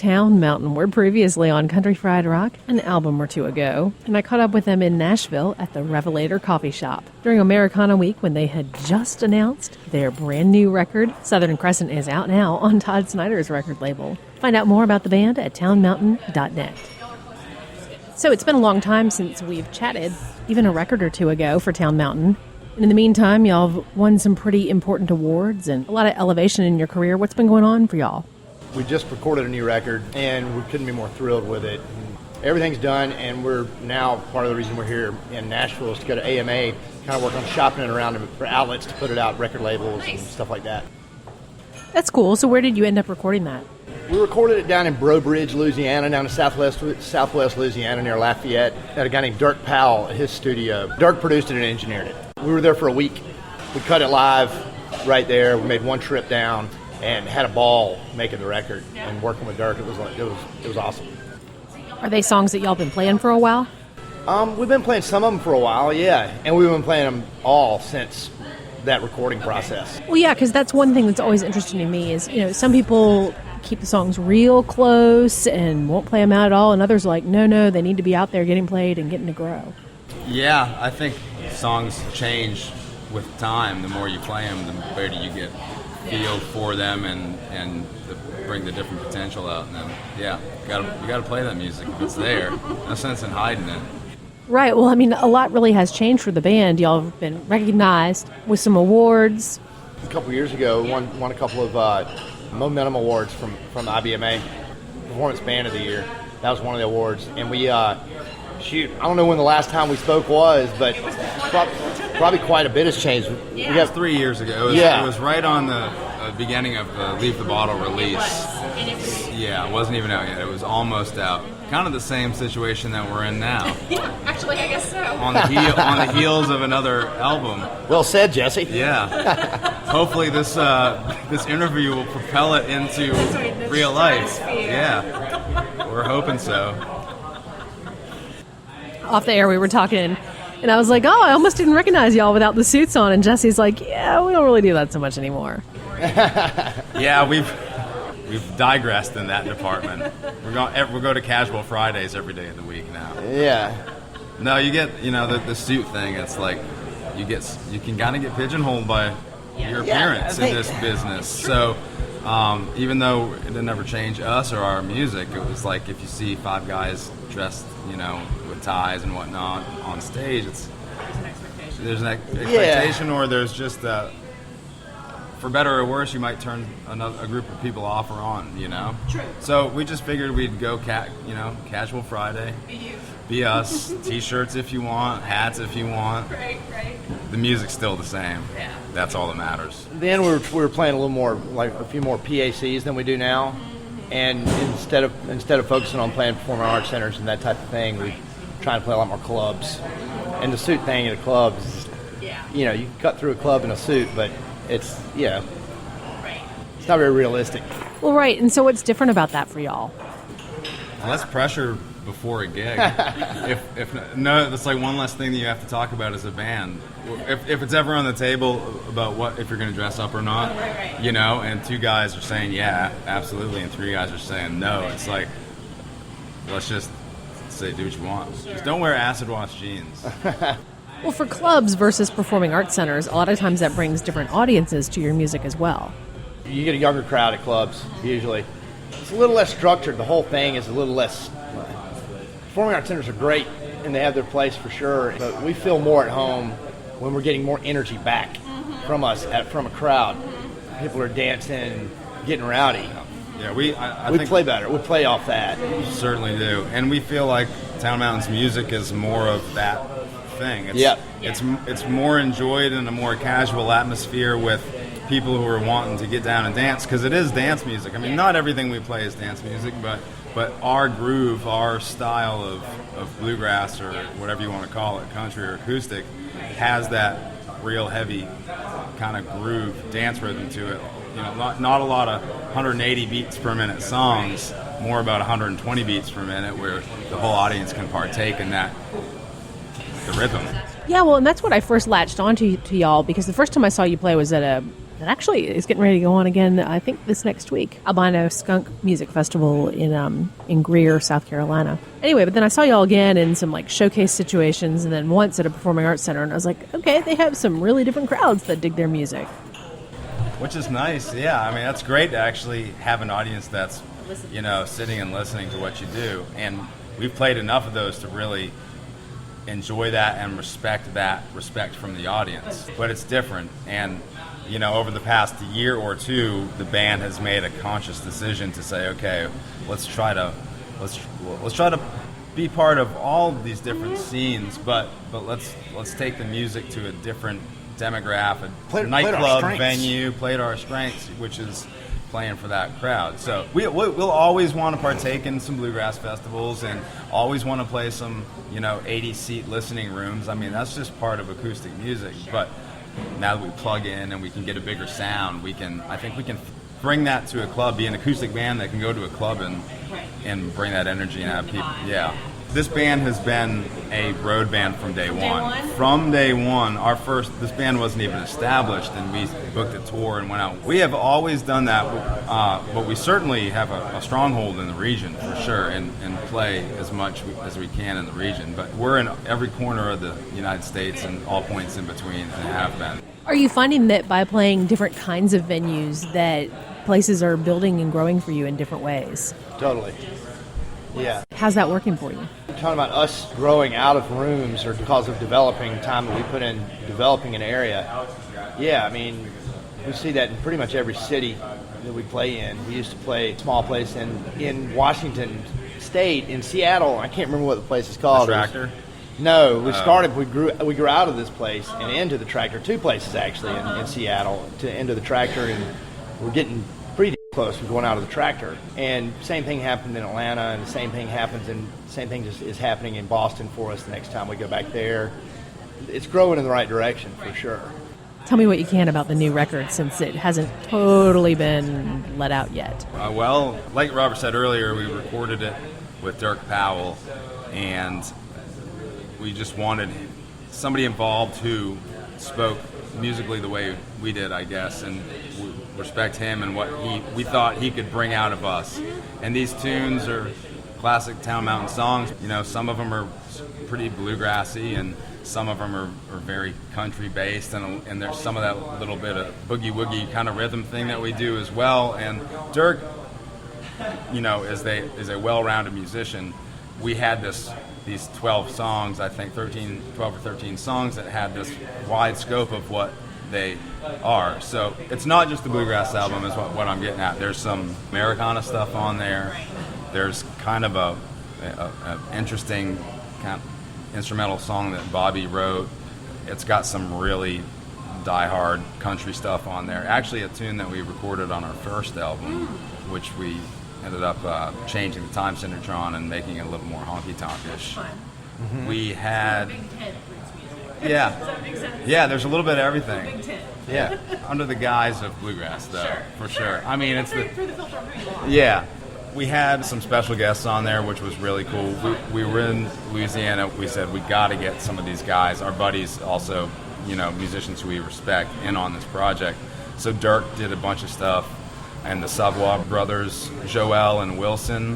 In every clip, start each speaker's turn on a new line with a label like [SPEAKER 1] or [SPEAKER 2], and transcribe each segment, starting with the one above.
[SPEAKER 1] Town Mountain were previously on Country Fried Rock an album or two ago, and I caught up with them in Nashville at the Revelator Coffee Shop during Americana Week when they had just announced their brand new record. Southern Crescent is out now on Todd Snider's record label. Find out more about the band at townmountain.net. So it's been a long time since we've chatted, even a record or two ago for Town Mountain. And in the meantime, y'all have won some pretty important awards and a lot of elevation in your career. What's been going on for y'all?
[SPEAKER 2] We just recorded a new record, and we couldn't be more thrilled with it. Everything's done, and we're now, part of the reason we're here in Nashville is to go to AMA, kind of work on shopping it around for outlets to put it out, record labels and stuff like that.
[SPEAKER 1] That's cool. So where did you end up recording that?
[SPEAKER 2] We recorded it down in Breaux Bridge, Louisiana, down in southwest Louisiana near Lafayette, at a guy named Dirk Powell at his studio. Dirk produced it and engineered it. We were there for a week. We cut it live right there. We made one trip down and had a ball making the record and working with Dirk. It was awesome.
[SPEAKER 1] Are they songs that y'all been playing for a while?
[SPEAKER 2] We've been playing some of them for a while, yeah, and we've been playing them all since that recording process.
[SPEAKER 1] Well, yeah, because that's one thing that's always interesting to me is, some people keep the songs real close and won't play them out at all, and others are like, no, they need to be out there getting played and getting to grow.
[SPEAKER 3] Yeah, I think songs change with time. The more you play them, the better you get feel for them and bring the different potential out in them. Yeah, you gotta play that music if it's there. No sense in hiding it.
[SPEAKER 1] Right. Well, a lot really has changed for the band. Y'all have been recognized with some awards.
[SPEAKER 2] A couple years ago, won a couple of Momentum Awards from IBMA, Performance Band of the Year. That was one of the awards. And we, I don't know when the last time we spoke was, but probably quite a bit has changed.
[SPEAKER 3] Yeah. We got 3 years ago. It was right on the beginning of the Leave the Bottle release. Yeah, it wasn't even out yet. It was almost out. Kind of the same situation that we're in now.
[SPEAKER 4] Actually, I guess so.
[SPEAKER 3] On the heels of another album.
[SPEAKER 2] Well said, Jesse.
[SPEAKER 3] Yeah. Hopefully this interview will propel it into real life. Yeah. We're hoping so.
[SPEAKER 1] Off the air, we were talking, and I was like, I almost didn't recognize y'all without the suits on. And Jesse's like, yeah, we don't really do that so much anymore.
[SPEAKER 3] Yeah, we've digressed in that department. We go to casual Fridays every day of the week now.
[SPEAKER 2] Yeah.
[SPEAKER 3] No, you get the suit thing. It's like you can kind of get pigeonholed by your appearance in this business. So even though it didn't ever change us or our music, it was like if you see 5 guys dressed, with ties and whatnot on stage, there's an expectation, or there's just for better or worse, you might turn a group of people off or on,
[SPEAKER 4] True.
[SPEAKER 3] So we just figured we'd go, casual Friday. Be us. T-shirts if you want, hats if you want.
[SPEAKER 4] Right.
[SPEAKER 3] The music's still the same.
[SPEAKER 4] Yeah.
[SPEAKER 3] That's all that matters.
[SPEAKER 2] Then we were playing a little more, like a few more PACs than we do now, and instead of focusing on playing performing arts centers and that type of thing, we try to play a lot more clubs. And the suit thing at a club is, you can cut through a club in a suit, but it's it's not very realistic.
[SPEAKER 1] Well, right. And so what's different about that for y'all?
[SPEAKER 3] Less pressure before a gig. That's like one less thing that you have to talk about as a band. If it's ever on the table about if you're going to dress up or not, and 2 guys are saying yeah, absolutely, and 3 guys are saying no, it's like, let's just say do what you want. Just don't wear acid wash jeans.
[SPEAKER 1] Well, for clubs versus performing arts centers, a lot of times that brings different audiences to your music as well.
[SPEAKER 2] You get a younger crowd at clubs, usually. It's a little less structured. The whole thing is a little less... Performing arts centers are great, and they have their place for sure, but we feel more at home when we're getting more energy back from us, from a crowd. People are dancing and getting rowdy.
[SPEAKER 3] Yeah, we think
[SPEAKER 2] play better. We play off that.
[SPEAKER 3] We certainly do. And we feel like Town Mountain's music is more of that thing. It's more enjoyed in a more casual atmosphere with people who are wanting to get down and dance, because it is dance music. Not everything we play is dance music, but our groove, our style of bluegrass or whatever you want to call it, country or acoustic, has that real heavy kind of groove, dance rhythm to it. Not a lot of 180 beats per minute songs, more about 120 beats per minute, where the whole audience can partake in that, the rhythm.
[SPEAKER 1] Yeah, well, and that's what I first latched onto to y'all, because the first time I saw you play was at a It actually is getting ready to go on again, I think, this next week. Albino Skunk Music Festival in Greer, South Carolina. Anyway, but then I saw y'all again in some like showcase situations, and then once at a performing arts center, and I was like, okay, they have some really different crowds that dig their music.
[SPEAKER 3] Which is nice, yeah. I mean, that's great to actually have an audience that's, sitting and listening to what you do. And we've played enough of those to really enjoy that and respect from the audience. But it's different. And, over the past year or two, the band has made a conscious decision to say, okay, let's try to be part of all these different scenes, but let's take the music to a different demographic, a nightclub venue, play to our strengths, which is playing for that crowd. So we'll always want to partake in some bluegrass festivals and always want to play some 80-seat listening rooms. I mean, that's just part of acoustic music. But now that we plug in and we can get a bigger sound, I think we can bring that to a club, be an acoustic band that can go to a club and bring that energy and have people. Yeah. This band has been a road band from day one. From day one, this band wasn't even established, and we booked a tour and went out. We have always done that, but we certainly have a stronghold in the region for sure, and play as much as we can in the region. But we're in every corner of the United States and all points in between, and have been.
[SPEAKER 1] Are you finding that by playing different kinds of venues that places are building and growing for you in different ways?
[SPEAKER 2] Totally. Yeah.
[SPEAKER 1] How's that working for you?
[SPEAKER 2] You're talking about us growing out of rooms or because of developing time that we put in developing an area. Yeah, I mean, we see that in pretty much every city that we play in. We used to play a small place in Washington State, in Seattle. I can't remember what the place is called.
[SPEAKER 3] The Tractor?
[SPEAKER 2] No, we grew out of this place and into the Tractor. Two places actually in Seattle into the Tractor, and we're getting pretty close from going out of the Tractor. And same thing happened in Atlanta, and the same thing is happening in Boston for us the next time we go back there. It's growing in the right direction for sure.
[SPEAKER 1] Tell me what you can about the new record, since it hasn't totally been let out yet.
[SPEAKER 3] Well, like Robert said earlier, we recorded it with Dirk Powell, and we just wanted somebody involved who spoke musically the way we did, I guess, and we respect him and what we thought he could bring out of us. And these tunes are classic Town Mountain songs. Some of them are pretty bluegrassy, and some of them are very country based, and there's some of that little bit of boogie woogie kind of rhythm thing that we do as well. And Dirk, is a well-rounded musician. We had these 12 songs, I think 12 or 13 songs that had this wide scope of what they are. So it's not just the bluegrass album is what I'm getting at. There's some Americana stuff on there. There's kind of a interesting kind of instrumental song that Bobby wrote. It's got some really die-hard country stuff on there. Actually, a tune that we recorded on our first album, which we ended up changing the time signature on and making it a little more honky-tonk-ish. Mm-hmm. We had... Yeah, there's a little bit of everything. Yeah, under the guise of bluegrass, though, for sure. I mean, it's the filter of who you are. Yeah, we had some special guests on there, which was really cool. We were in Louisiana. We said we got to get some of these guys, our buddies, also, musicians who we respect, in on this project. So Dirk did a bunch of stuff, and the Savoie brothers, Joel and Wilson.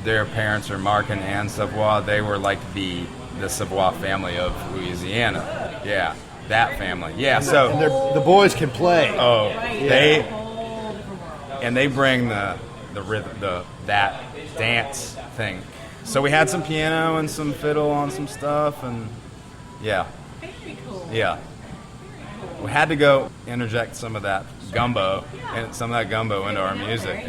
[SPEAKER 3] Their parents are Mark and Anne Savoie. They were like the Savoie family of Louisiana. Yeah, that family. Yeah, so
[SPEAKER 2] and the boys can play.
[SPEAKER 3] Oh, yeah. They bring the rhythm, that dance thing. So we had some piano and some fiddle on some stuff, and yeah.
[SPEAKER 4] Very cool.
[SPEAKER 3] Yeah. We had to go interject some of that gumbo into our music.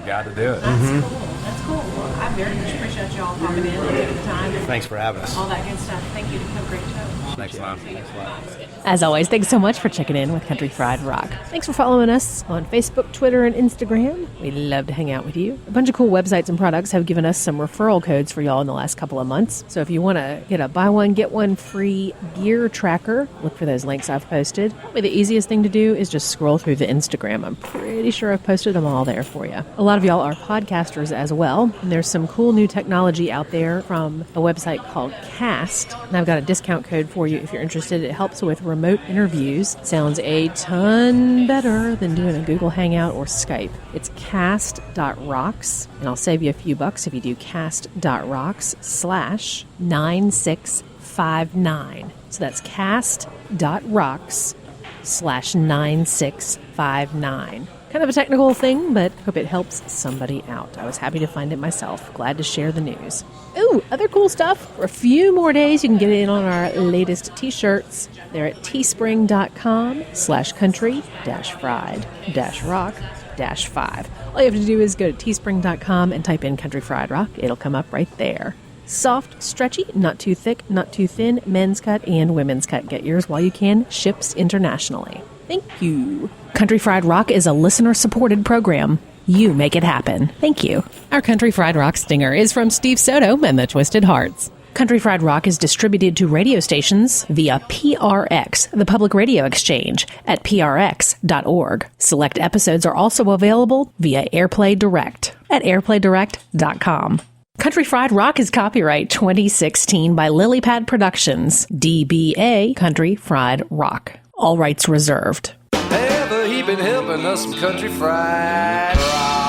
[SPEAKER 3] Got to do it.
[SPEAKER 4] That's cool. That's cool. Well, I very much appreciate y'all popping in and taking the time.
[SPEAKER 2] Thanks for having us.
[SPEAKER 4] All that good stuff. Thank you. Have a great show.
[SPEAKER 3] Thanks a lot.
[SPEAKER 1] As always, thanks so much for checking in with Country Fried Rock. Thanks for following us on Facebook, Twitter, and Instagram. We love to hang out with you. A bunch of cool websites and products have given us some referral codes for y'all in the last couple of months. So if you want to get a buy one, get one free gear tracker, look for those links I've posted. Probably the easiest thing to do is just scroll through the Instagram. I'm pretty sure I've posted them all there for you. A lot of y'all are podcasters as well. And there's some cool new technology out there from a website called Cast. And I've got a discount code for you if you're interested. It helps with remote interviews. Sounds a ton better than doing a Google Hangout or Skype. It's cast.rocks, and I'll save you a few bucks if you do cast.rocks/9659. So that's cast.rocks/9659. Kind of a technical thing, but hope it helps somebody out. I was happy to find it myself. Glad to share the news. Ooh, other cool stuff. For a few more days, you can get in on our latest t-shirts. They're at teespring.com/country-fried-rock-5. All you have to do is go to teespring.com and type in Country Fried Rock. It'll come up right there. Soft, stretchy, not too thick, not too thin, men's cut and women's cut. Get yours while you can. Ships internationally. Thank you. Country Fried Rock is a listener-supported program. You make it happen. Thank you. Our Country Fried Rock stinger is from Steve Soto and the Twisted Hearts. Country Fried Rock is distributed to radio stations via PRX, the Public Radio Exchange, at prx.org. Select episodes are also available via AirPlay Direct at airplaydirect.com. Country Fried Rock is copyright 2016 by Lilypad Productions, DBA Country Fried Rock. All rights reserved.
[SPEAKER 5] Ever he been helping us some country fried rock.